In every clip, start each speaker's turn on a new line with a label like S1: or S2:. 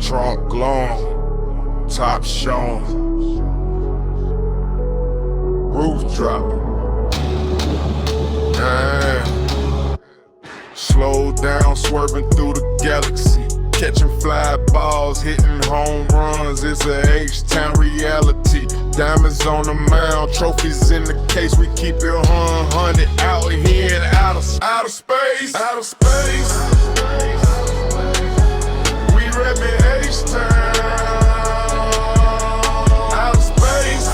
S1: Trunk glowing, top showing, roof drop. Damn. Slow down, swerving through the galaxy. Catching fly balls, hitting home runs. It's a H-Town reality. Diamonds on the mound, trophies in the case. We keep it 100 out here in outer space. Outer space. We reppin' H-Town. Outer space.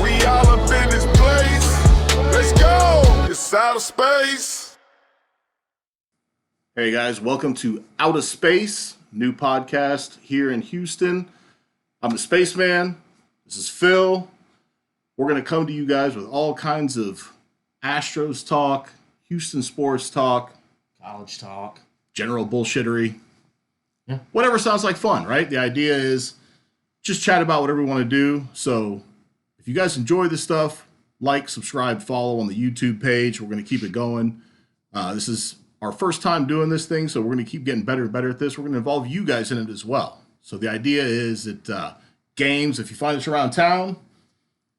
S1: We all up in this place. Let's go. It's outer space.
S2: Hey guys, welcome to Outta Space, new podcast here in Houston. I'm the Spaceman. This is Phil. We're going to come to you guys with all kinds of Astros talk, Houston sports talk,
S3: college talk,
S2: general bullshittery. Yeah. Whatever sounds like fun, right? The idea is just chat about whatever we want to do. So if you guys enjoy this stuff, like, subscribe, follow on the YouTube page. We're going to keep it going. This is our first time doing this thing, so we're going to keep getting better and better at this. We're going to involve you guys in it as well. So the idea is that games, if you find us around town,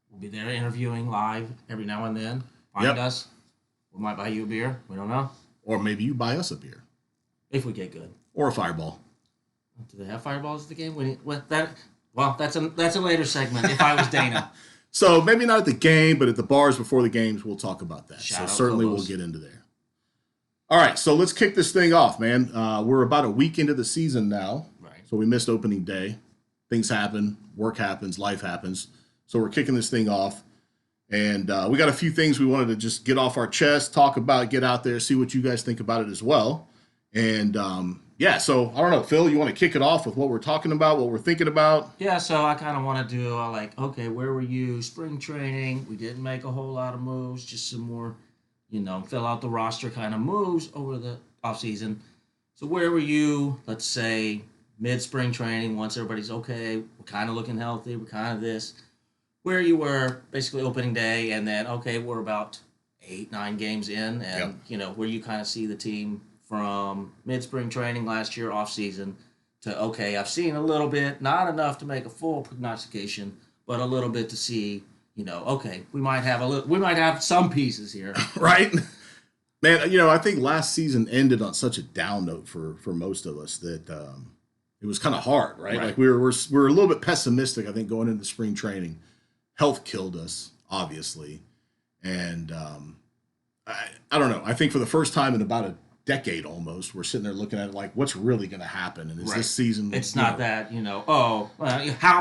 S3: we'll be there interviewing live every now and then. Find us. We might buy you a beer. We don't know.
S2: Or maybe you buy us a beer.
S3: If we get good.
S2: Or a fireball.
S3: Do they have fireballs at the game? That's a later segment if I was Dana.
S2: So maybe not at the game, but at the bars before the games, we'll talk about that.
S3: Shout
S2: so
S3: out
S2: certainly
S3: Lobos.
S2: We'll get into there. All right, so let's kick this thing off, man. We're about a week into the season now.
S3: Right.
S2: So we missed opening day. Things happen, work happens, life happens. So we're kicking this thing off. And we got a few things we wanted to just get off our chest, talk about, get out there, see what you guys think about it as well. And so I don't know, Phil, you want to kick it off with what we're talking about, what we're thinking about?
S3: Yeah, so I kind of want to do okay, where were you? Spring training. We didn't make a whole lot of moves, just some more, fill out the roster kind of moves over the offseason. So where were you, let's say, mid-spring training, once everybody's okay, we're kind of looking healthy, we're kind of this. Where you were basically opening day, and then, okay, we're about 8-9 games in, and, where you kind of see the team from mid-spring training last year, off-season, to, okay, I've seen a little bit, not enough to make a full prognostication, but a little bit to see, okay, we might have some pieces here.
S2: Right? Man, I think last season ended on such a down note for most of us that it was kind of hard, right? Like we're a little bit pessimistic, I think, going into spring training. Health killed us, obviously. And I don't know. I think for the first time in about a decade almost, we're sitting there looking at it like, what's really going to happen? And is this season...
S3: It's not that, how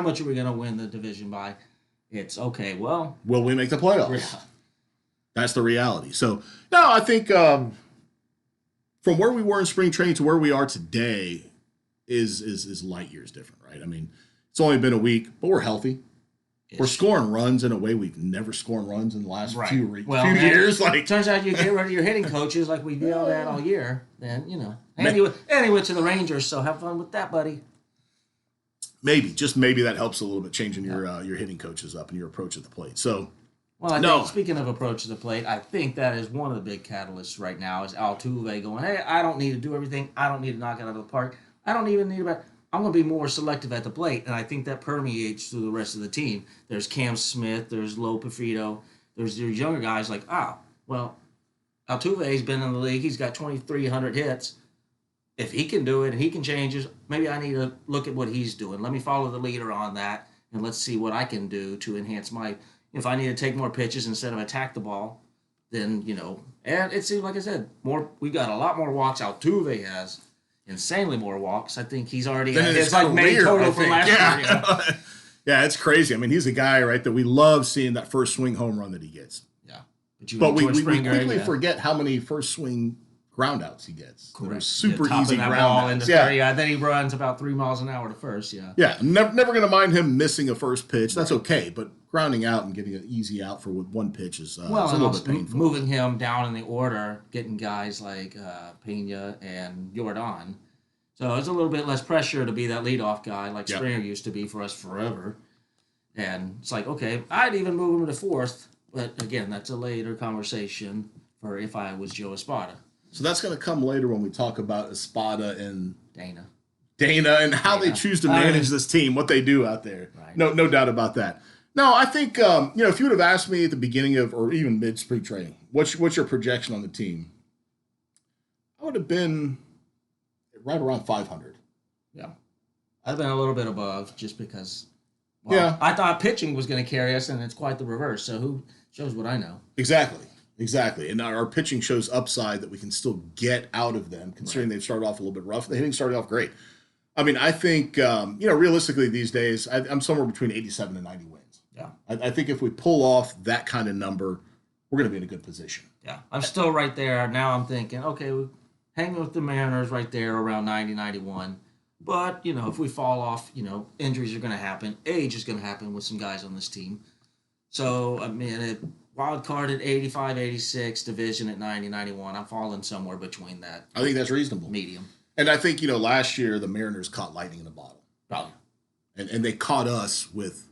S3: much are we going to win the division by? It's, okay, well...
S2: Will we make the playoffs?
S3: Yeah.
S2: That's the reality. So, no, I think from where we were in spring training to where we are today is light years different, right? I mean, it's only been a week, but we're healthy. We're scoring runs in a way we've never scored runs in the last few years. Like,
S3: turns out you get rid of your hitting coaches like we've yelled at all year. Then and he went to the Rangers. So have fun with that, buddy.
S2: Maybe that helps a little bit, changing your hitting coaches up and your approach at the plate. So,
S3: well, I think, speaking of approach to the plate, I think that is one of the big catalysts right now is Altuve going, hey, I don't need to do everything. I don't need to knock it out of the park. I don't even need to. I'm going to be more selective at the plate, and I think that permeates through the rest of the team. There's Cam Smith, there's Lo Pifrito, there's younger guys like, Altuve's been in the league. He's got 2,300 hits. If he can do it and he can change it, maybe I need to look at what he's doing. Let me follow the leader on that, and let's see what I can do to enhance my – if I need to take more pitches instead of attack the ball, then, and it seems like I said, we got a lot more walks Altuve has. Insanely more walks. I think he's already
S2: at his main total from last year. Yeah, it's crazy. I mean, he's a guy, right, that we love seeing that first swing home run that he gets.
S3: Yeah.
S2: But we quickly forget how many first swing ground outs he gets.
S3: Correct.
S2: Super easy ground outs.
S3: Then he runs about 3 miles an hour to first,
S2: Yeah, never going to mind him missing a first pitch. That's okay, but grounding out and getting an easy out for one pitch is a little bit painful.
S3: Moving him down in the order, getting guys like Pena and Yordan. So it's a little bit less pressure to be that leadoff guy like Springer used to be for us forever. And it's like, okay, I'd even move him to fourth. But again, that's a later conversation for if I was Joe Espada.
S2: So that's going to come later when we talk about Espada and
S3: Dana.
S2: Dana and how they choose to manage this team, what they do out there.
S3: Right.
S2: No doubt about that. No, I think if you would have asked me at the beginning of or even mid spring training, what's your projection on the team? I would have been right around 500.
S3: Yeah. I've been a little bit above just because. I thought pitching was going to carry us, and it's quite the reverse. So who shows what I know?
S2: Exactly. And our pitching shows upside that we can still get out of them, considering they've started off a little bit rough. The hitting started off great. I mean, I think, realistically these days, I'm somewhere between 87 and 90 wins.
S3: Yeah.
S2: I think if we pull off that kind of number, we're going to be in a good position.
S3: Yeah. I'm still right there. Now I'm thinking, okay, we're hanging with the Mariners right there around 90, 91. But, if we fall off, injuries are going to happen. Age is going to happen with some guys on this team. So, I mean, wild card at 85, 86, division at 90, 91. I'm falling somewhere between that.
S2: I think that's reasonable.
S3: Medium.
S2: And I think, last year the Mariners caught lightning in a bottle.
S3: Probably.
S2: And they caught us with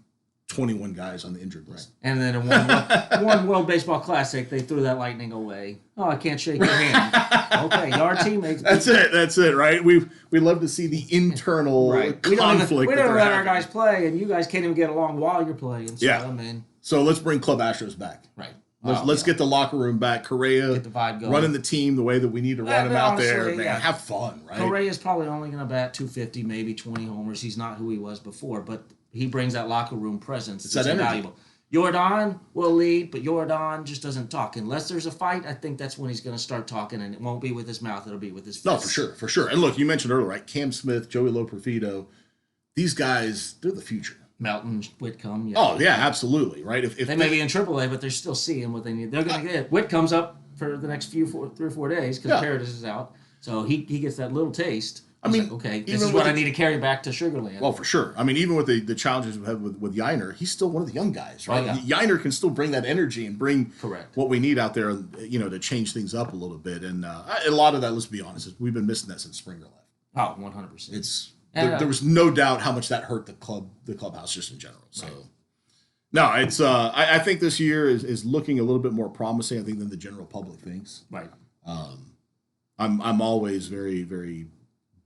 S2: 21 guys on the injured list.
S3: And then in one World Baseball Classic, they threw that lightning away. Oh, I can't shake your hand. Okay, our teammates.
S2: That's it, right? We love to see the internal conflict.
S3: We don't let our guys play, and you guys can't even get along while you're playing. So,
S2: So let's bring Club Astros back.
S3: Right.
S2: Let's get the locker room back. Correa
S3: get the vibe going.
S2: Running the team the way that we need to run him out there, man. Yeah. Have fun, right?
S3: Correa's probably only going to bat 250, maybe 20 homers. He's not who he was before, but he brings that locker room presence. It's invaluable. Yordan will lead, but Yordan just doesn't talk. Unless there's a fight, I think that's when he's going to start talking, and it won't be with his mouth. It'll be with his fists.
S2: No, for sure. And look, you mentioned earlier, right? Cam Smith, Joey Loperfido, these guys, they're the future.
S3: Melton, Whitcomb.
S2: Oh, yeah, absolutely, right? If
S3: they may be in AAA, but they're still seeing what they need. They're going to get Whitcomb's up for the next 3 or 4 days because Paradis is out. So he gets that little taste. I mean, okay, this is what I need to carry back to Sugarland.
S2: Well, for sure. I mean, even with the challenges we have with Yiner, he's still one of the young guys, right?
S3: Oh, yeah.
S2: Yiner can still bring that energy and bring what we need out there, to change things up a little bit. And a lot of that, let's be honest, we've been missing that since Springer left.
S3: Oh, 100%.
S2: It's there was no doubt how much that hurt the clubhouse just in general. So, no, it's I think this year is looking a little bit more promising, I think, than the general public thinks.
S3: Right.
S2: I'm always very, very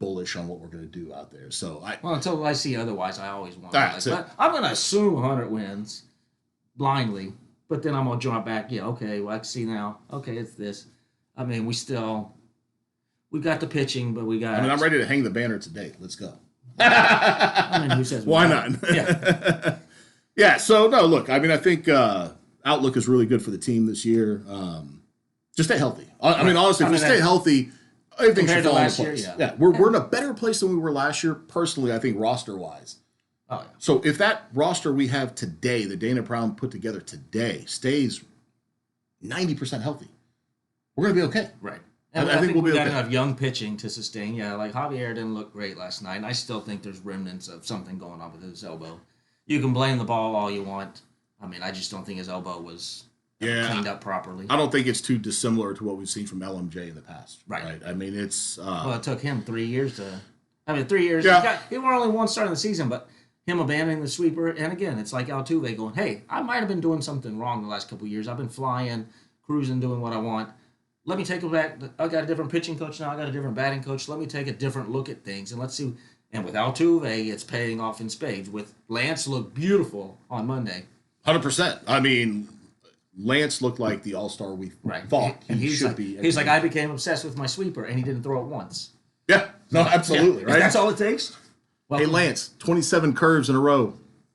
S2: bullish on what we're going to do out there. So
S3: until I see otherwise, I always want. But I'm going to assume 100 wins blindly, but then I'm going to jump back. Yeah, okay. Well, I can see now. Okay, it's this. I mean, we got the pitching, but we got.
S2: I mean, I'm ready to hang the banner today. Let's go.
S3: I mean, who says
S2: why not?
S3: Yeah.
S2: Yeah. So no, look. I mean, I think outlook is really good for the team this year. Just stay healthy. I mean, honestly, if we stay healthy, everything should fall into place. Yeah, we're in a better place than we were last year. Personally, I think roster-wise.
S3: Oh, yeah.
S2: So if that roster we have today, the Dana Brown put together today, stays 90% healthy, we're going to be okay.
S3: Right. And I think we've got enough young pitching to sustain. Yeah, like Javier didn't look great last night, and I still think there's remnants of something going on with his elbow. You can blame the ball all you want. I mean, I just don't think his elbow was cleaned up properly.
S2: I don't think it's too dissimilar to what we've seen from LMJ in the past.
S3: Right.
S2: I mean, it's...
S3: well, it took him 3 years to... 3 years.
S2: Yeah.
S3: He were only one start in the season, but him abandoning the sweeper, and again, it's like Altuve going, hey, I might have been doing something wrong the last couple of years. I've been flying, cruising, doing what I want. Let me take it back. I got a different pitching coach now. I got a different batting coach. Let me take a different look at things, and let's see. And with Altuve, it's paying off in spades. With Lance, looked beautiful on Monday.
S2: 100%. I mean, Lance looked like the all-star we thought he should be.
S3: He's like, I became obsessed with my sweeper, and he didn't throw it once.
S2: Yeah. No, absolutely. Right.
S3: That's all it takes.
S2: Hey, Lance, 27 curves in a row.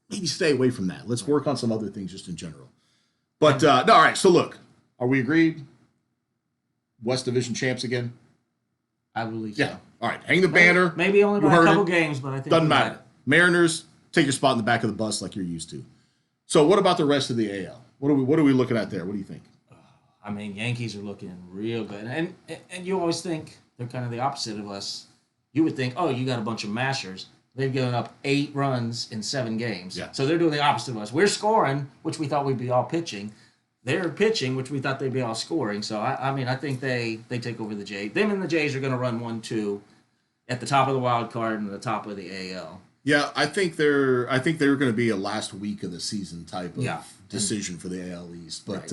S2: Maybe stay away from that. Let's work on some other things just in general. But, no, all right. So, look, are we agreed? West Division champs again?
S3: I believe
S2: so.
S3: Yeah.
S2: All right. Hang the banner.
S3: Maybe only by a couple games, but I think
S2: doesn't matter. Mariners, take your spot in the back of the bus like you're used to. So what about the rest of the AL? What are we looking at there? What do you think?
S3: I mean, Yankees are looking real good. And you always think they're kind of the opposite of us. You would think, oh, you got a bunch of mashers. They've given up 8 runs in 7 games.
S2: Yeah.
S3: So they're doing the opposite of us. We're scoring, which we thought we'd be all pitching. They're pitching, which we thought they'd be all scoring. So, I think they take over the Jays. Them and the Jays are going to run 1-2 at the top of the wild card and the top of the AL.
S2: Yeah, I think they're going to be a last week of the season type of decision for the AL East. But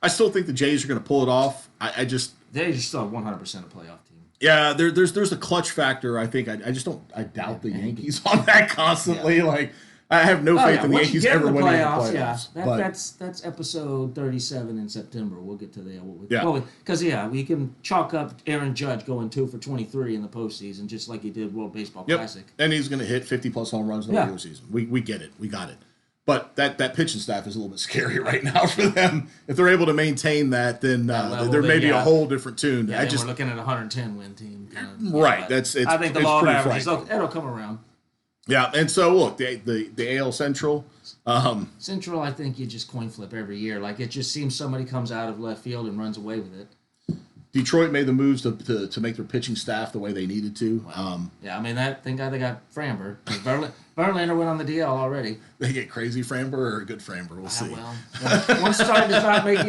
S2: I still think the Jays are going to pull it off. They
S3: just still have 100% a playoff team.
S2: Yeah, there's a clutch factor. I think I just don't. I doubt the Yankees on that constantly.
S3: Yeah.
S2: Like I have no faith in the
S3: Once
S2: Yankees
S3: you get
S2: ever
S3: in the
S2: winning the
S3: playoffs,
S2: playoffs.
S3: yeah,
S2: But
S3: that's episode 37 in September. We'll get to that.
S2: Yeah.
S3: Because we can chalk up Aaron Judge going 2 for 23 in the postseason, just like he did World Baseball
S2: yep,
S3: Classic.
S2: and he's going to hit 50+ home runs in the regular season. We get it. We got it. But that pitching staff is a little bit scary right now for them. If they're able to maintain that, then there may be a whole different tune.
S3: Yeah, we're looking at a 110 win team.
S2: Right.
S3: I think the law of averages, it'll come around.
S2: Yeah, and so look, the AL Central.
S3: Central, I think you just coin flip every year. Like it just seems somebody comes out of left field and runs away with it.
S2: Detroit made the moves to make their pitching staff the way they needed to.
S3: Yeah, I mean they got Framber. Verlander went on the DL already.
S2: They get crazy Framber or a good Framber. We'll see.
S3: Well, one start does not make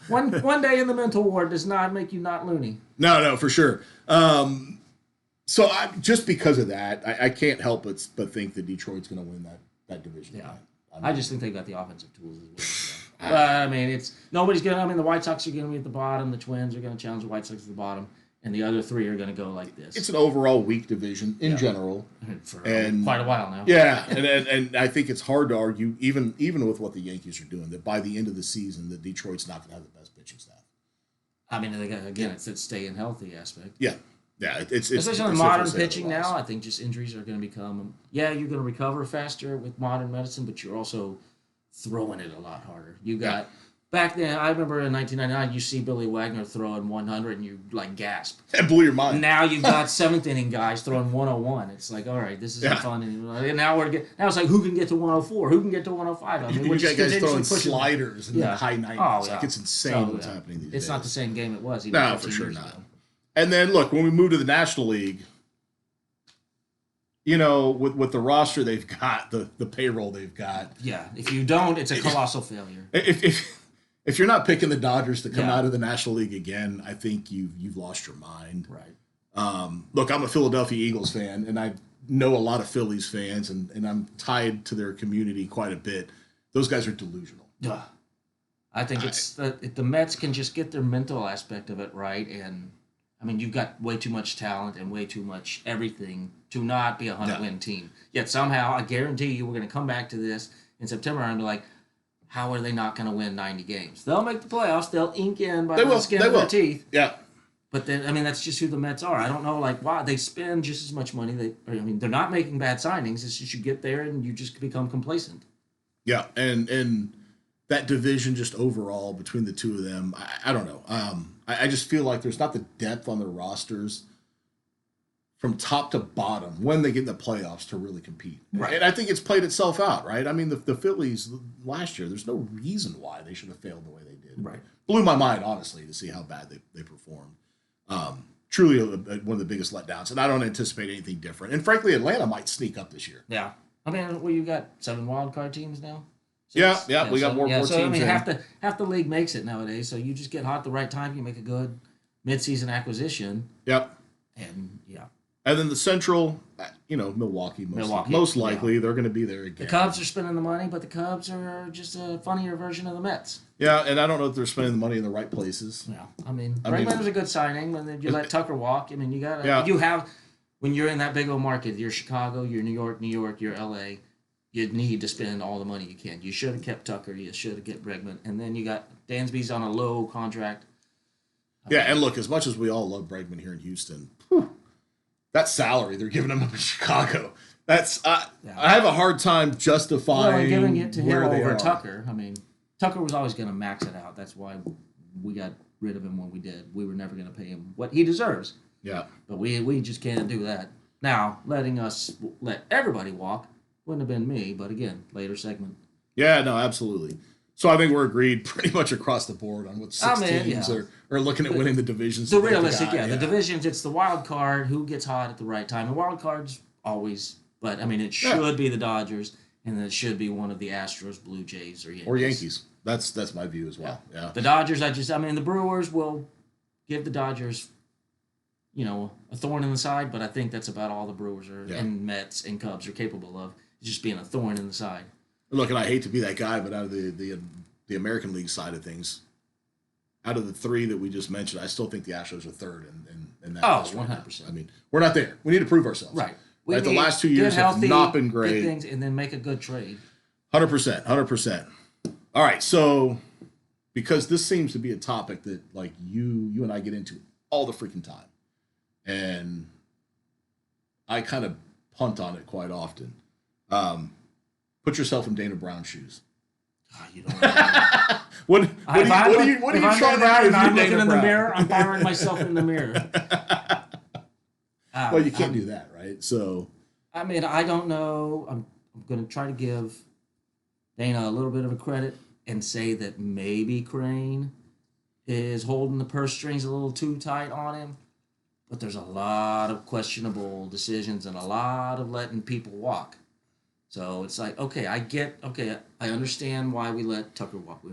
S3: one day in the mental ward does not make you not loony.
S2: No, for sure. So just because of that, I can't help but think that Detroit's going to win that division.
S3: Yeah, I just think they've got the offensive tools as well. But I mean, nobody's going to. I mean, the White Sox are going to be at the bottom. The Twins are going to challenge the White Sox at the bottom, and the other three are going to go like this.
S2: It's an overall weak division in general,
S3: for quite a while now.
S2: Yeah, and I think it's hard to argue, even with what the Yankees are doing, that by the end of the season, that Detroit's not going to have the best pitching staff.
S3: I mean, again, it's that staying healthy aspect.
S2: Yeah, it's
S3: especially in modern pitching now. I think just injuries are going to become. Yeah, you're going to recover faster with modern medicine, but you're also throwing it a lot harder. You got back then. I remember in 1999, you see Billy Wagner throwing 100, and you like gasp.
S2: That blew your mind.
S3: Now you've got seventh inning guys throwing 101. It's like, all right, this isn't fun anymore. And now it's like, who can get to 104? Who can get to 105? I mean, we're just
S2: guys throwing
S3: pushing
S2: sliders in the high 90s. Like it's insane what's happening these days.
S3: It's not the same game it was.
S2: No, for sure not. And then look, when we move to the National League, you know, with the roster they've got, the payroll they've got.
S3: Yeah, if you don't, it's a colossal failure.
S2: If you're not picking the Dodgers to come out of the National League again, I think you've lost your mind.
S3: Right.
S2: Look, I'm a Philadelphia Eagles fan, and I know a lot of Phillies fans, and I'm tied to their community quite a bit. Those guys are delusional.
S3: Yeah. I think the Mets can just get their mental aspect of it right, and I mean, you've got way too much talent and way too much everything to not be a 100-win team. Yet somehow, I guarantee you, we're going to come back to this in September and be like, how are they not going to win 90 games? They'll make the playoffs. They'll ink in by the skin of their teeth.
S2: Yeah.
S3: But then, I mean, that's just who the Mets are. I don't know, like, wow, they spend just as much money. They're not making bad signings. It's just you get there and you just become complacent.
S2: Yeah, and that division just overall between the two of them, I don't know. I just feel like there's not the depth on their rosters from top to bottom when they get in the playoffs to really compete.
S3: Right.
S2: And I think it's played itself out, right? I mean, the Phillies last year, there's no reason why they should have failed the way they did.
S3: Right.
S2: Blew my mind, honestly, to see how bad they performed. Truly one of the biggest letdowns, and I don't anticipate anything different. And frankly, Atlanta might sneak up this year.
S3: Yeah. I mean, you got 7 wild card teams now?
S2: Yeah, we got more teams.
S3: So, I mean, half the league makes it nowadays, so you just get hot at the right time, you make a good midseason acquisition.
S2: Yep.
S3: And,
S2: And then the Central, Milwaukee most likely. They're going to be there again.
S3: The Cubs are spending the money, but the Cubs are just a funnier version of the Mets.
S2: Yeah, and I don't know if they're spending the money in the right places.
S3: Yeah, Bregman was a good signing when you let Tucker walk. I mean, when you're in that big old market, you're Chicago, you're New York, you're LA, you need to spend all the money you can. You should have kept Tucker, you should have kept Bregman, and then you got Dansby's on a low contract.
S2: And look, as much as we all love Bregman here in Houston, that salary they're giving him up in Chicago, I have a hard time justifying
S3: giving it to him over
S2: are.
S3: Tucker. I mean, Tucker was always going to max it out. That's why we got rid of him when we did. We were never going to pay him what he deserves.
S2: Yeah.
S3: But we just can't do that. Now, letting us let everybody walk wouldn't have been me, but again, later segment.
S2: Yeah, no, absolutely. So I think we're agreed pretty much across the board on what six teams are looking at winning the divisions.
S3: The realistic, the divisions, it's the wild card, who gets hot at the right time. The wild card's always, but I mean, it should be the Dodgers, and then it should be one of the Astros, Blue Jays, or Yankees.
S2: Or Yankees. That's my view as well. Yeah.
S3: The Dodgers, the Brewers will give the Dodgers, a thorn in the side, but I think that's about all the Brewers and Mets and Cubs are capable of, just being a thorn in the side.
S2: Look, and I hate to be that guy, but out of the American League side of things, out of the three that we just mentioned, I still think the Astros are third in that.
S3: Oh,
S2: list right now.
S3: 100%.
S2: I mean, we're not there. We need to prove ourselves.
S3: Right.
S2: The last 2 years have not been great.
S3: Get things, and then make a good trade.
S2: 100%. 100%. All right. So, because this seems to be a topic that like you and I get into all the freaking time, and I kind of punt on it quite often. Put yourself in Dana Brown's shoes.
S3: Oh, you don't know.
S2: What are you trying to do?
S3: I'm looking in the mirror. I'm firing myself in the mirror.
S2: Well, you can't do that, right? So,
S3: I mean, I don't know. I'm going to try to give Dana a little bit of a credit and say that maybe Crane is holding the purse strings a little too tight on him. But there's a lot of questionable decisions and a lot of letting people walk. So it's like, I understand why we let Tucker walk. I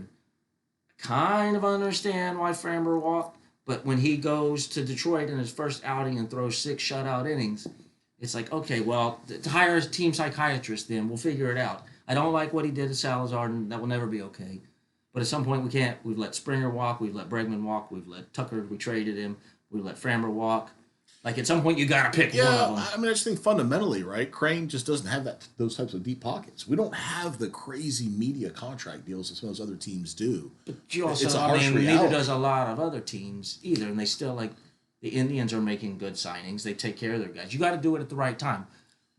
S3: kind of understand why Framber walked, but when he goes to Detroit in his first outing and throws 6 shutout innings, it's like, okay, well, to hire a team psychiatrist then, we'll figure it out. I don't like what he did to Salazar, and that will never be okay. But at some point we can't. We've let Springer walk, we've let Bregman walk, we've let Tucker, we traded him, we let Framber walk. Like, at some point, you got to pick one of them.
S2: I mean, I just think fundamentally, right, Crane just doesn't have those types of deep pockets. We don't have the crazy media contract deals that some of those other teams do.
S3: But you also,
S2: it's a harsh reality.
S3: neither does a lot of other teams either. And they still, like, the Indians are making good signings. They take care of their guys. You got to do it at the right time.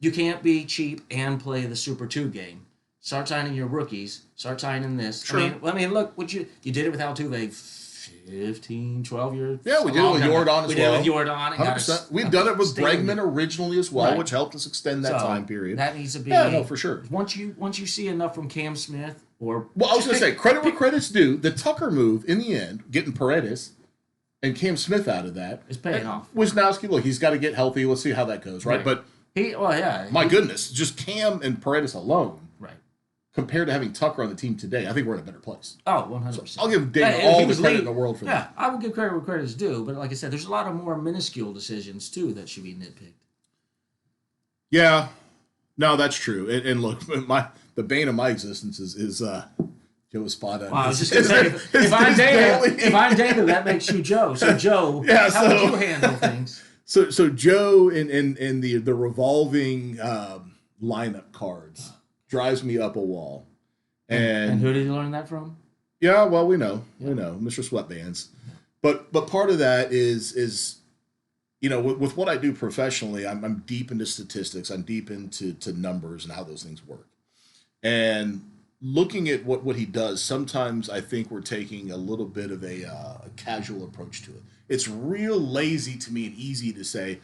S3: You can't be cheap and play the Super 2 game. Start signing your rookies. Start signing this.
S2: Sure.
S3: I mean, look, you did it with Altuve 15, 12 years.
S2: Yeah, we did it with Yordan as well.
S3: We did it with Yordan.
S2: 100%. We've done it with Bregman originally as well,
S3: Right.
S2: which helped us extend that time period.
S3: That needs to be.
S2: Yeah, no, for sure.
S3: Once you see enough from Cam Smith or.
S2: Well, I was going to say, credit where credit's due. The Tucker move, in the end, getting Paredes and Cam Smith out of that.
S3: Is paying off.
S2: Wisnowski, look, he's got to get healthy. Let's see how that goes, right? But my goodness, just Cam and Paredes alone.
S3: Right.
S2: Compared to having Tucker on the team today, I think we're in a better place.
S3: Oh, 100%.
S2: So I'll give Dana all the credit in the world for that.
S3: Yeah, I would give credit where credit is due, but like I said, there's a lot of more minuscule decisions, too, that should be nitpicked.
S2: Yeah. No, that's true. And look, the bane of my existence is Joe Espada.
S3: Well, I was just going to say, if I'm Dana, that makes you Joe. So, Joe, how would you handle things?
S2: So Joe in the revolving lineup cards drives me up a wall. And
S3: who did you learn that from?
S2: Yeah, well, we know, Mr. Sweatbands. But part of that is with what I do professionally, I'm deep into statistics. I'm deep into numbers and how those things work. And looking at what he does, sometimes I think we're taking a little bit of a casual approach to it. It's real lazy to me and easy to say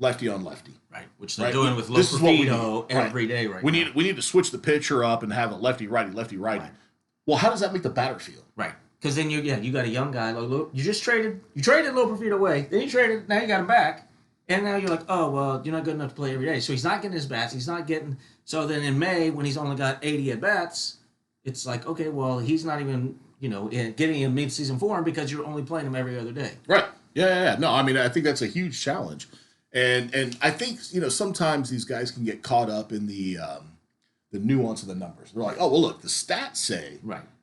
S2: lefty on lefty.
S3: Right, which they're doing with Loperfido every day right now.
S2: We need to switch the pitcher up and have a lefty-righty. Right. Well, how does that make the batter feel?
S3: Right, because then you got a young guy. Like, you traded Loperfido away. Then now you got him back, and now you're like, oh well, you're not good enough to play every day. So he's not getting his bats. He's not getting. So then in May, when he's only got 80 at bats, it's like, okay, well, he's not even getting in mid-season form because you're only playing him every other day.
S2: Right. Yeah. No, I mean, I think that's a huge challenge. And I think, sometimes these guys can get caught up in the nuance of the numbers. They're like, oh, well, look, the stats say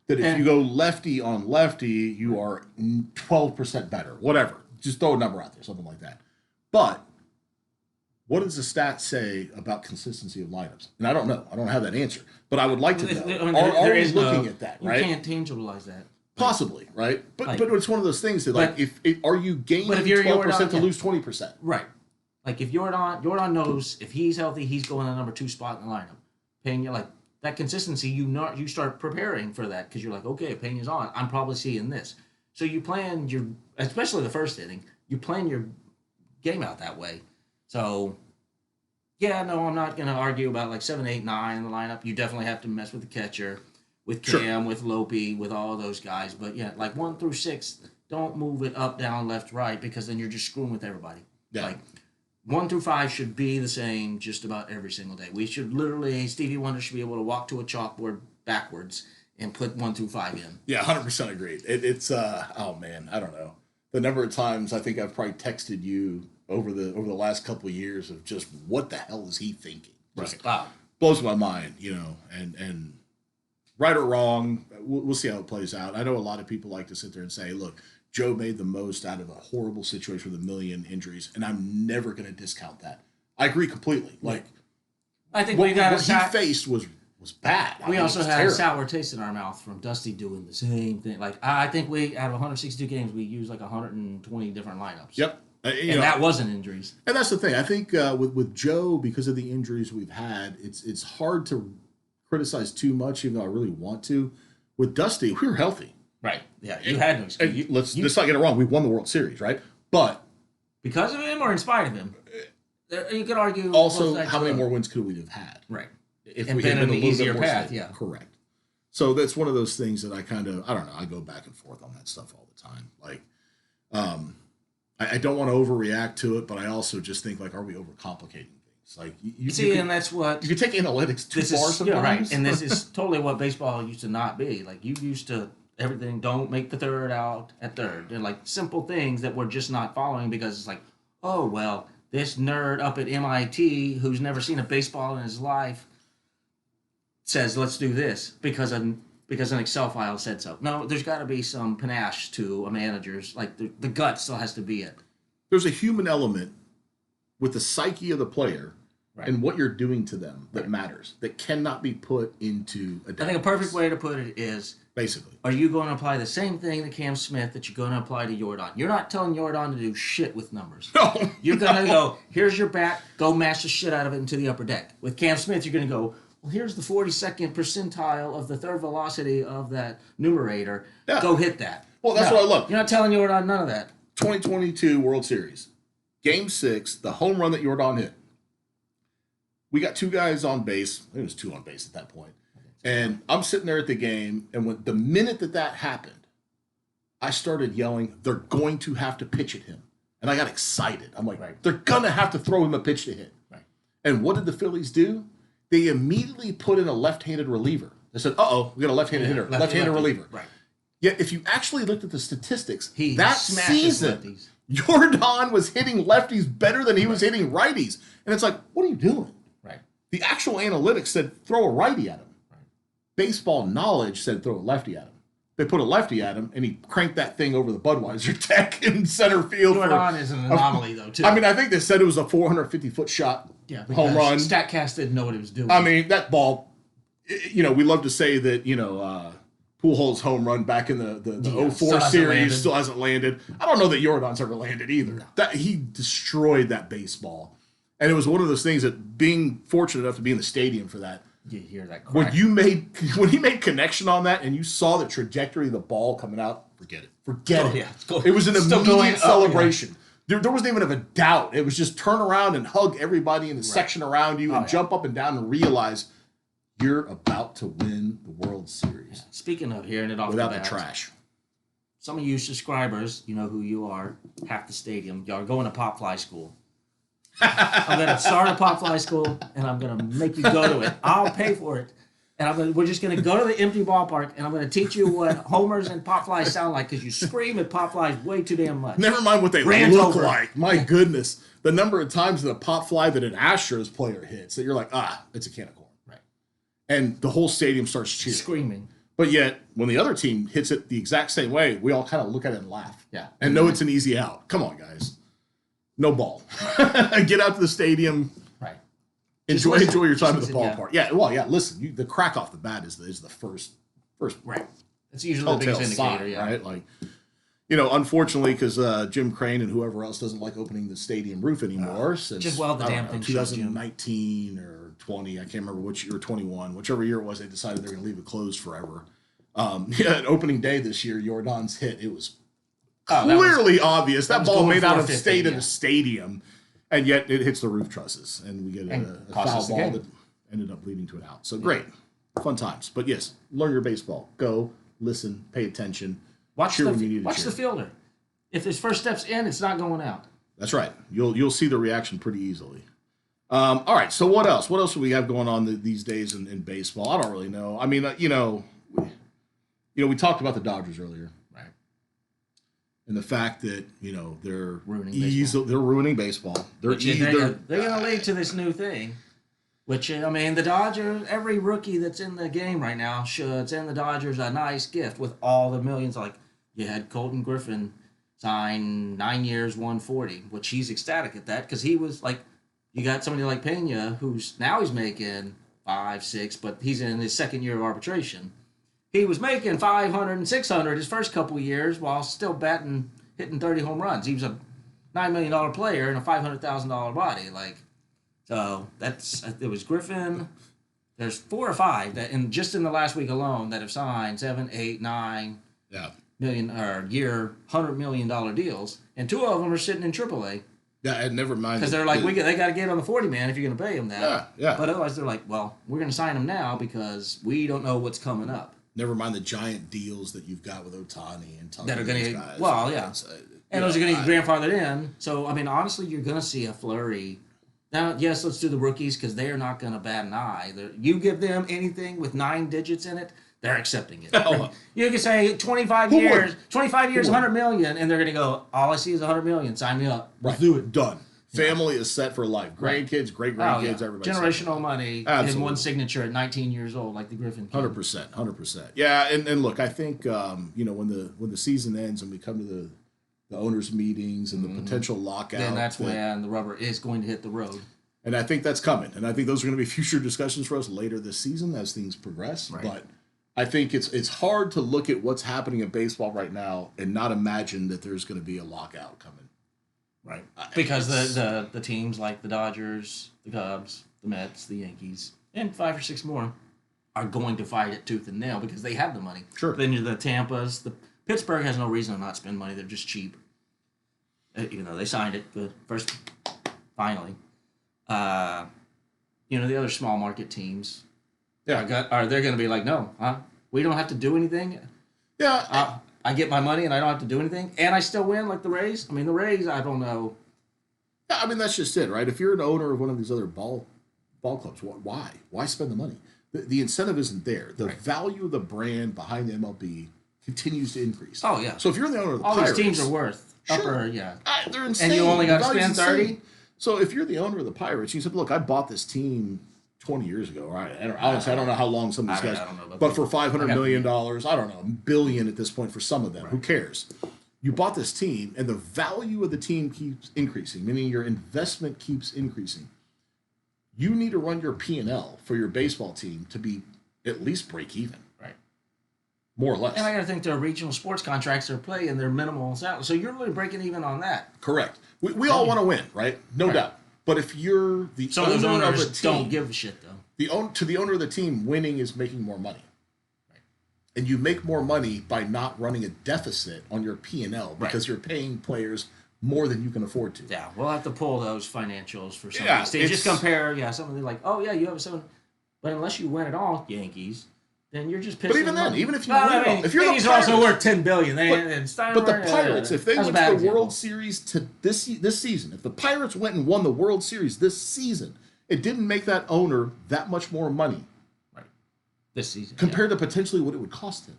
S2: that if you go lefty on lefty, you are 12% better, whatever. Just throw a number out there, something like that. But what does the stats say about consistency of lineups? And I don't know. I don't have that answer. But I would like to know. Are we looking at that, right?
S3: You can't tangibilize that.
S2: Possibly, right? But it's one of those things that, if are you gaining 12% to lose 20%?
S3: Right. Like, if Yordan knows if he's healthy, he's going to the number 2 spot in the lineup. Pena, like, that consistency, you start preparing for that because you're like, okay, if Pena's on, I'm probably seeing this. So you plan especially the first inning, you plan your game out that way. So, yeah, no, I'm not going to argue about, like, 7, 8, 9 in the lineup. You definitely have to mess with the catcher, with Cam, with Lopey, with all of those guys. But, yeah, like, 1 through 6, don't move it up, down, left, right, because then you're just screwing with everybody.
S2: Yeah.
S3: Like, 1 through 5 should be the same just about every single day. We should literally, Stevie Wonder should be able to walk to a chalkboard backwards and put 1 through 5 in.
S2: Yeah, 100% agreed. It's oh man, I don't know. The number of times I think I've probably texted you over the last couple of years of just what the hell is he thinking? Just blows my mind, and right or wrong, we'll see how it plays out. I know a lot of people like to sit there and say, look, Joe made the most out of a horrible situation with a million injuries, and I'm never going to discount that. I agree completely. Like,
S3: I think
S2: what
S3: we got
S2: he faced was bad.
S3: We also had a sour taste in our mouth from Dusty doing the same thing. Like, I think we, out of 162 games, we used like 120 different lineups.
S2: Yep.
S3: And that wasn't injuries.
S2: And that's the thing. I think with Joe, because of the injuries we've had, it's hard to criticize too much, even though I really want to. With Dusty, we were healthy.
S3: Right. Yeah, you had no excuse.
S2: Let's not get it wrong. We won the World Series, right? But
S3: because of him or in spite of him? You could argue.
S2: Also, how many more wins could we have had?
S3: Right.
S2: If
S3: and
S2: we had been
S3: on
S2: a
S3: the
S2: little
S3: easier
S2: bit more
S3: path,
S2: safe.
S3: yeah.
S2: Correct. So that's one of those things that I don't know, I go back and forth on that stuff all the time. Like, I don't want to overreact to it, but I also just think, like, are we overcomplicating things? Like,
S3: and that's what...
S2: You can take analytics too far sometimes.
S3: Yeah, right. And this is totally what baseball used to not be. Like, you used to... Everything, don't make the third out at third. They're like simple things that we're just not following because it's like, oh, well, this nerd up at MIT who's never seen a baseball in his life says, let's do this because an Excel file said so. No, there's got to be some panache to a manager's. Like, the gut still has to be it.
S2: There's a human element with the psyche of the player and what you're doing to them that matters, that cannot be put into a database.
S3: I think a perfect way to put it is,
S2: basically,
S3: are you going to apply the same thing to Cam Smith that you're going to apply to Yordan? You're not telling Yordan to do shit with numbers.
S2: No.
S3: You're going to go, here's your bat, go mash the shit out of it into the upper deck. With Cam Smith, you're going to go, well, here's the 42nd percentile of the third velocity of that numerator. Yeah. Go hit that.
S2: Well, that's what I love.
S3: You're not telling Yordan none of that.
S2: 2022 World Series. Game 6, the home run that Yordan hit. We got 2 guys on base. I think it was 2 on base at that point. And I'm sitting there at the game, and the minute that happened, I started yelling, they're going to have to pitch at him. And I got excited. I'm like, they're going to have to throw him a pitch to hit. Right. And what did the Phillies do? They immediately put in a left-handed reliever. They said, we got a left-handed hitter, left-handed reliever. Right. Yet if you actually looked at the statistics, that season, Yordan was hitting lefties better than he was hitting righties. And it's like, what are you doing?
S3: Right.
S2: The actual analytics said throw a righty at him. Right. Baseball knowledge said throw a lefty at him. They put a lefty at him, and he cranked that thing over the Budweiser deck in center field.
S3: Yordan is an anomaly, though, too.
S2: I mean, I think they said it was a 450-foot shot home run.
S3: StatCast didn't know what it was doing.
S2: I mean, that ball, we love to say that, Pujols' home run back in the 04 series still hasn't landed. I don't know that Yordan's ever landed either. No. That he destroyed that baseball. And it was one of those things that, being fortunate enough to be in the stadium for that,
S3: you hear that crack.
S2: When he made connection on that and you saw the trajectory of the ball coming out, forget it.
S3: Yeah,
S2: it was an immediate celebration. There wasn't even a doubt. It was just turn around and hug everybody in the section around you and jump up and down and realize you're about to win the World Series.
S3: Yeah. Speaking of hearing it off
S2: without
S3: the bat,
S2: trash.
S3: Some of you subscribers, you know who you are, half the stadium, y'all are going to pop fly school. I'm going to start a pop fly school, and I'm going to make you go to it. I'll pay for it. And we're just going to go to the empty ballpark, and I'm going to teach you what homers and pop flies sound like, because you scream at pop flies way too damn much.
S2: Never mind what they look like. My goodness. The number of times that a pop fly that an Astros player hits, that you're like, it's a can of corn.
S3: Right.
S2: And the whole stadium starts cheering.
S3: Screaming.
S2: But yet, when the other team hits it the exact same way, we all kind of look at it and laugh.
S3: Yeah.
S2: And know it's an easy out. Come on, guys. No ball. Get out to the stadium.
S3: Right.
S2: Enjoy your time at the ballpark. Yeah. Listen, the crack off the bat is the first.
S3: Right. It's usually the biggest indicator.
S2: Sign, right. Like, unfortunately, because Jim Crane and whoever else doesn't like opening the stadium roof anymore since
S3: just the damn thing
S2: 2019 or 20. I can't remember which year, 21, whichever year it was. They decided they're going to leave it closed forever. Opening day this year, Yordan's hit. It was clearly obvious. That ball made out of stayed in the stadium, and yet it hits the roof trusses, and we get a foul ball that ended up leading to an out. So great. Fun times. But yes, learn your baseball. Go, listen, pay attention.
S3: Watch the fielder. If his first step's in, it's not going out.
S2: That's right. You'll see the reaction pretty easily. All right, so what else? What else do we have going on these days in baseball? I don't really know. I mean, we talked about the Dodgers earlier. And the fact that, they're ruining baseball. They're going
S3: to lead to this new thing, which, the Dodgers, every rookie that's in the game right now should send the Dodgers a nice gift with all the millions. Like, you had Colton Griffin sign 9 years, 140, which he's ecstatic at that because he was like, you got somebody like Pena who's now he's making 5, 6, but he's in his second year of arbitration. He was making 500 and 600 his first couple of years while still hitting 30 home runs. He was a $9 million player in a $500,000 body. Like, so it was Griffin. There's 4 or 5 that just in the last week alone that have signed 7, 8, 9 million or year $100 million deals, and 2 of them are sitting in AAA.
S2: Yeah, and never mind
S3: because they're like they got to get on the 40 man if you're going to pay them that.
S2: Yeah.
S3: But otherwise they're like, well, we're going to sign them now because we don't know what's coming up.
S2: Never mind the giant deals that you've got with Ohtani and
S3: that are going to
S2: guys.
S3: Well, yeah, and those are going to get grandfathered in. So I mean, honestly, you're going to see a flurry. Now, yes, let's do the rookies because they are not going to bat an eye. You give them anything with 9 digits in it, they're accepting it.
S2: Oh.
S3: You can say 25 years, 100 million, and they're going to go, all I see is 100 million. Sign me up. Let's do it.
S2: Done. Family is set for life. Grandkids, great-grandkids, everybody.
S3: Generational money in one signature at 19 years old, like the Griffin kid.
S2: 100%. Yeah, and look, I think when the season ends and we come to the owners' meetings and the potential lockout,
S3: then that's when the rubber is going to hit the road.
S2: And I think that's coming. And I think those are going to be future discussions for us later this season as things progress. Right. But I think it's hard to look at what's happening in baseball right now and not imagine that there's going to be a lockout coming.
S3: Right. Because the teams like the Dodgers, the Cubs, the Mets, the Yankees, and 5 or 6 more are going to fight it tooth and nail because they have the money.
S2: Sure.
S3: Then you're the Tampas. Pittsburgh has no reason to not spend money. They're just cheap. Even though they signed it, but first, finally. The other small market teams are they're going to be like, no, we don't have to do anything.
S2: Yeah.
S3: I get my money and I don't have to do anything, and I still win like the Rays. I mean, the Rays, I don't know.
S2: Yeah, I mean, that's just it, right? If you're an owner of one of these other ball clubs, why? Why spend the money? The incentive isn't there. The value of the brand behind the MLB continues to increase.
S3: Oh, yeah.
S2: So if you're the owner of the
S3: Pirates,
S2: Pirates...
S3: all these teams are worth
S2: Sure. They're insane.
S3: And you only got to spend 30?
S2: So if you're the owner of the Pirates, you said, look, I bought this team 20 years ago, right? Honestly, I don't know how long some of these guys...
S3: I don't know
S2: but for $500 million, I don't know, billion at this point for some of them. Right. Who cares? You bought this team, and the value of the team keeps increasing, meaning your investment keeps increasing. You need to run your P&L for your baseball team to be at least break even.
S3: Right.
S2: More or less.
S3: And I got to think there are regional sports contracts they're playing, they're minimal salary. So you're really breaking even on that.
S2: Correct. We all want to win, right? No doubt. But if you're the
S3: some of those
S2: owner
S3: owners
S2: of a team,
S3: don't give a shit, though.
S2: To the owner of the team, winning is making more money. Right. And you make more money by not running a deficit on your P&L because you're paying players more than you can afford to.
S3: Yeah, we'll have to pull those financials for some of these things. Just compare, something like, oh, yeah, you have a 7. But unless you win it all, Yankees, then you're just pissing.
S2: But even then, even if you
S3: win
S2: it all, if you're
S3: Yankees
S2: the Pirates,
S3: are also worth $10 billion.
S2: But the Pirates, if they went to the World Series this season, if the Pirates went and won the World Series this season, it didn't make that owner that much more money.
S3: Right. This season.
S2: Compared to potentially what it would cost him.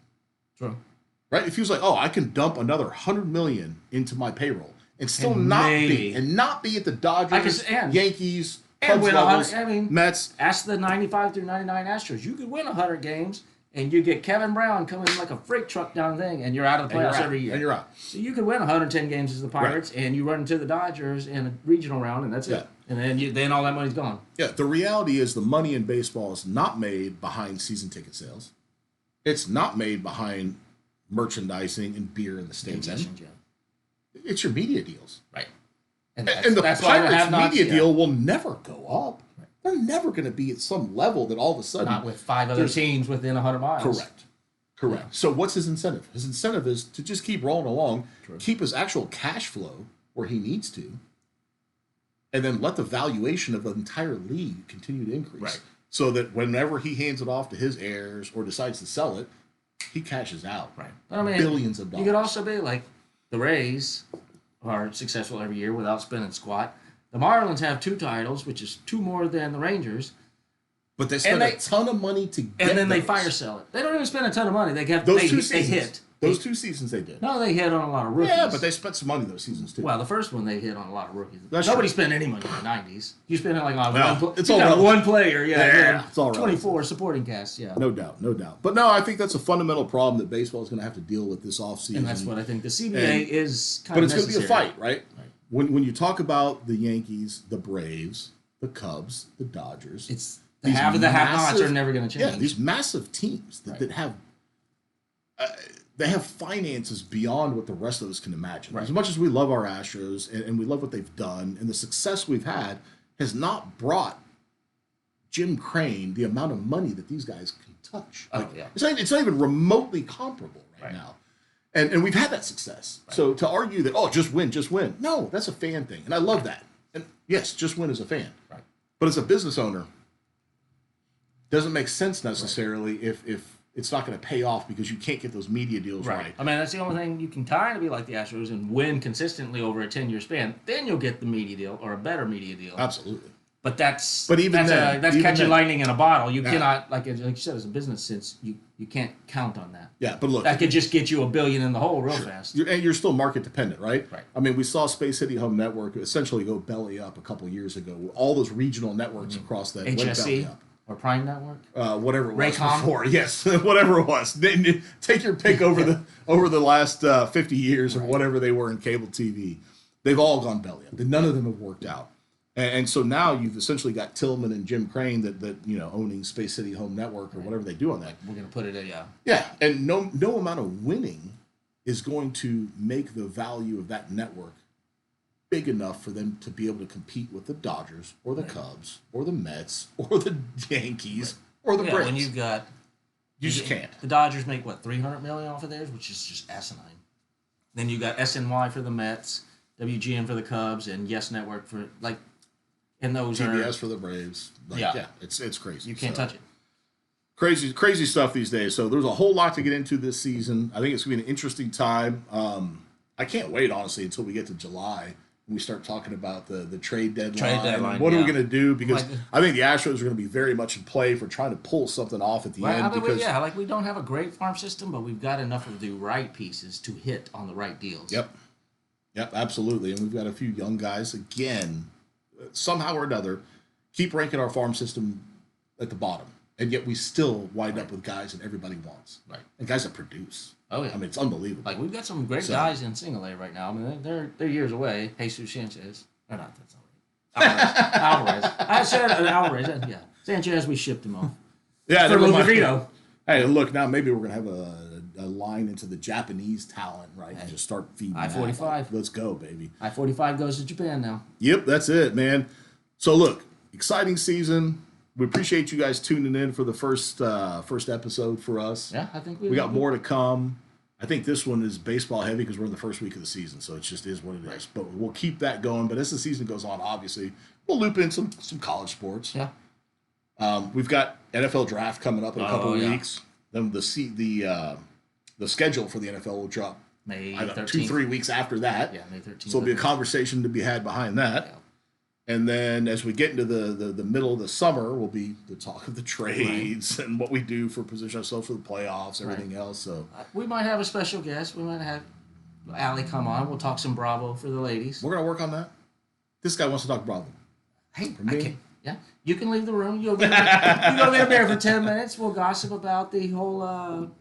S3: True.
S2: Right? If he was like, oh, I can dump another $100 million into my payroll and still not be at the Dodgers, Yankees,
S3: and win
S2: levels,
S3: 100.
S2: Mets.
S3: Ask the 95 through 99 Astros. You could win 100 games, and you get Kevin Brown coming like a freight truck down the thing, and you're out of the playoffs every year.
S2: And you're out.
S3: So you could win 110 games as the Pirates, and you run into the Dodgers in a regional round, and that's it. And then all that money's gone.
S2: Yeah, the reality is the money in baseball is not made behind season ticket sales. It's not made behind merchandising and beer in the stadium. It's your media deals.
S3: Right.
S2: And the Pirates media deal will never go up. Right. They're never going to be at some level that all of a sudden...
S3: Not with 5 other teams within 100 miles.
S2: Correct. Yeah. So what's his incentive? His incentive is to just keep rolling along, keep his actual cash flow where he needs to, and then let the valuation of the entire league continue to increase.
S3: Right.
S2: So that whenever he hands it off to his heirs or decides to sell it, he cashes out.
S3: Right. I mean,
S2: billions of dollars.
S3: You could also be like the Rays are successful every year without spending squat. The Marlins have 2 titles, which is 2 more than the Rangers.
S2: But they spend a ton of money to get
S3: and then
S2: those.
S3: they fire sell it. They don't even spend a ton of money. They have
S2: those 2
S3: they
S2: seasons.
S3: hit.
S2: Those 2 seasons they did.
S3: No, they hit on a lot of rookies.
S2: Yeah, but they spent some money those seasons too.
S3: Well, the first one they hit on a lot of rookies.
S2: That's
S3: Nobody
S2: true.
S3: spent any money in the '90s. You spent it like on
S2: it's all relevant.
S3: one player. Yeah,
S2: it's all
S3: 24 supporting cast. Yeah,
S2: no doubt. But no, I think that's a fundamental problem that baseball is going to have to deal with this offseason.
S3: and that's what I think the CBA is kind
S2: But
S3: of
S2: it's going to be a
S3: necessary.
S2: fight, right? When you talk about the Yankees, the Braves, the Cubs, the Dodgers,
S3: It's the have and the have-nots are never going to change.
S2: Yeah, these massive teams that have they have finances beyond what the rest of us can imagine.
S3: Right.
S2: As much as we love our Astros and we love what they've done and the success we've had has not brought Jim Crane the amount of money that these guys can touch. It's not even remotely comparable right now. And we've had that success. Right. So to argue that, just win. No, that's a fan thing. And I love that. And yes, just win as a fan.
S3: Right.
S2: But as a business owner, doesn't make sense necessarily if it's not going to pay off because you can't get those media deals right.
S3: I mean, that's the only thing you can kind of be like the Astros and win consistently over a 10-year span. Then you'll get the media deal or a better media deal.
S2: Absolutely.
S3: But that's
S2: even
S3: catching lightning in a bottle. You cannot, like you said, as a business sense, you can't count on that.
S2: Yeah, but look,
S3: that could just get you $1 billion in the hole real fast.
S2: You're still market dependent, right?
S3: Right.
S2: I mean, we saw Space City Home Network essentially go belly up a couple years ago. All those regional networks across that went belly up.
S3: Or Prime Network,
S2: whatever it was
S3: Raycom?
S2: before. Yes, whatever it was. Take your pick over the last 50 years or whatever they were in cable TV. They've all gone belly up. None of them have worked out. And so now you've essentially got Tillman and Jim Crane that owning Space City Home Network or whatever they do on that.
S3: We're gonna put it in,
S2: Yeah, and no amount of winning is going to make the value of that network big enough for them to be able to compete with the Dodgers or the Cubs or the Mets or the Yankees or the Braves.
S3: When you've got
S2: you just can't.
S3: The Dodgers make what, $300 million off of theirs, which is just asinine. Then you got SNY for the Mets, WGN for the Cubs, and Yes Network for and those
S2: TBS for the Braves. It's crazy.
S3: You can't touch it.
S2: Crazy stuff these days. So there's a whole lot to get into this season. I think it's going to be an interesting time. I can't wait, honestly, until we get to July and we start talking about the trade deadline. What are we going to do? Because I think the Astros are going to be very much in play for trying to pull something off at the end.
S3: We don't have a great farm system, but we've got enough of the right pieces to hit on the right deals.
S2: Yep, absolutely. And we've got a few young guys, again, somehow or another, keep ranking our farm system at the bottom. And yet we still wind up with guys that everybody wants. Right. And guys that produce.
S3: Oh, yeah.
S2: I mean, it's unbelievable.
S3: We've got some great guys in single A right now. I mean, they're years away. Jesus Sanchez. Or not, that's not right. Alvarez. I said Alvarez. Yeah. Sanchez, we shipped him off.
S2: Yeah.
S3: For Lugarito.
S2: Hey, look, now maybe we're going to have a line into the Japanese talent, right? And just start feeding
S3: I-45.
S2: Let's go, baby.
S3: I-45 goes to Japan now.
S2: Yep, that's it, man. So, look, exciting season. We appreciate you guys tuning in for the first episode for us.
S3: Yeah, I think
S2: we got more to come. I think this one is baseball heavy because we're in the first week of the season, so it just is what it is. But we'll keep that going. But as the season goes on, obviously, we'll loop in some college sports.
S3: Yeah.
S2: We've got NFL draft coming up in a couple of weeks. Then the schedule for the NFL will drop
S3: May 13th.
S2: 2-3 weeks after that.
S3: Yeah, May 13th.
S2: So there'll be a conversation to be had behind that. Yeah. And then as we get into the middle of the summer, will be the talk of the trades and what we do for position ourselves for the playoffs, everything else. So
S3: we might have a special guest. We might have Allie come on. We'll talk some Bravo for the ladies.
S2: We're going to work on that. This guy wants to talk Bravo.
S3: Hey, for me? Yeah. You can leave the room. You go there for 10 minutes. We'll gossip about the whole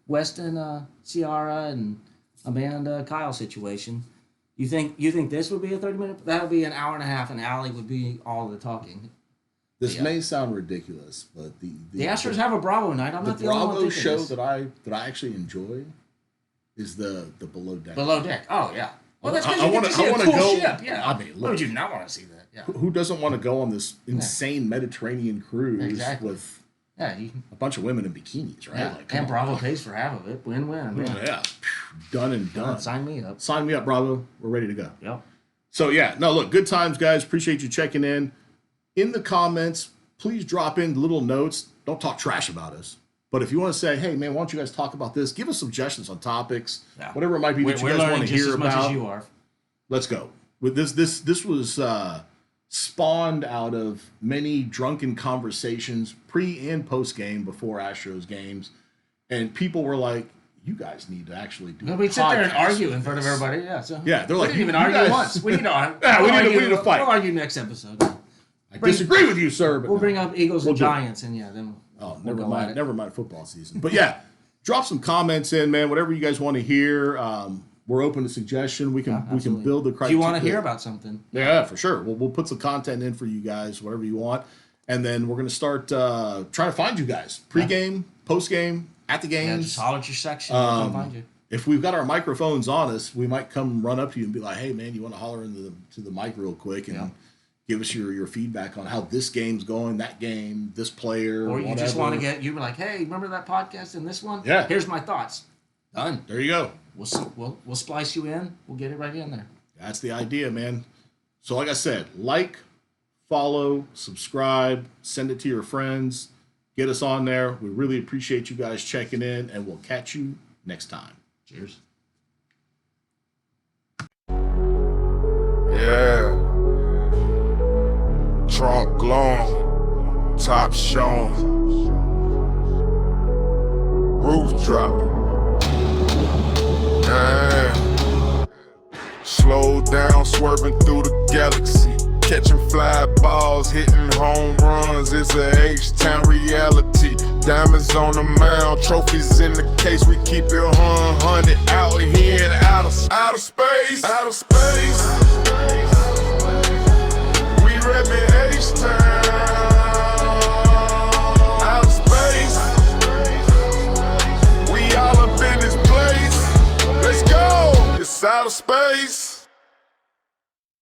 S3: Weston, Ciara, and Amanda Kyle situation. You think this would be a 30-minute? That would be an hour and a half, and Allie would be all the talking.
S2: This may sound ridiculous, but the
S3: Astros have a Bravo night. I'm not the only one thinking
S2: show
S3: this.
S2: that I actually enjoy is the Below Deck.
S3: Below Deck. Oh yeah. Well, that's because
S2: I want to go.
S3: Ship. Yeah.
S2: I mean, look,
S3: why would you not want to see that? Yeah.
S2: Who doesn't want to go on this insane Mediterranean cruise with
S3: a
S2: bunch of women in bikinis, right?
S3: Yeah. And Bravo pays for half of it. Win-win.
S2: Yeah. Done and done.
S3: Sign me up.
S2: Sign me up, Bravo. We're ready to go.
S3: Yep.
S2: So, look, good times, guys. Appreciate you checking in. In the comments, please drop in little notes. Don't talk trash about us. But if you want to say, hey, man, why don't you guys talk about this? Give us suggestions on topics, whatever it might be that you guys want to hear about.
S3: Much as you are.
S2: Let's go. With this was spawned out of many drunken conversations pre and post game before Astros games, and people were like, you guys need to actually do.
S3: No, we sit there and argue in front of everybody. Yeah, so
S2: yeah, they're
S3: we
S2: like,
S3: didn't even
S2: you
S3: argue
S2: guys,
S3: once. We need to argue.
S2: Yeah, we need to fight.
S3: We'll argue next episode.
S2: I disagree with you, sir. But
S3: We'll bring up Eagles and Giants, and yeah, then
S2: never mind football season. But yeah, drop some comments in, man. Whatever you guys want to hear. We're open to suggestion. We can build the criteria.
S3: Do you want to hear about something?
S2: Yeah, for sure. We'll put some content in for you guys, whatever you want, and then we're gonna start trying to find you guys pre-game, post-game, at the games.
S3: Yeah, just holler at your section. We'll come find you.
S2: If we've got our microphones on us, we might come run up to you and be like, "Hey, man, you want to holler into the mic real quick and give us your feedback on how this game's going, that game, this player,
S3: or you
S2: whatever.
S3: just want to you were like, hey, remember that podcast and this one?
S2: Yeah.
S3: Here's my thoughts. Done.
S2: There you go.
S3: We'll splice you in. We'll get it right in there.
S2: That's the idea, man. So like I said, like, follow, subscribe, send it to your friends, get us on there. We really appreciate you guys checking in, and we'll catch you next time.
S3: Cheers.
S1: Yeah. Trunk glowing, top showing, roof dropping. Slow down, swerving through the galaxy. Catching fly balls, hitting home runs. It's a H-Town reality. Diamonds on the mound, trophies in the case. We keep it 100 out here in outer space. Outer space. We reppin' H-Town. Outer space. We all up in this place. Let's go. It's outer space.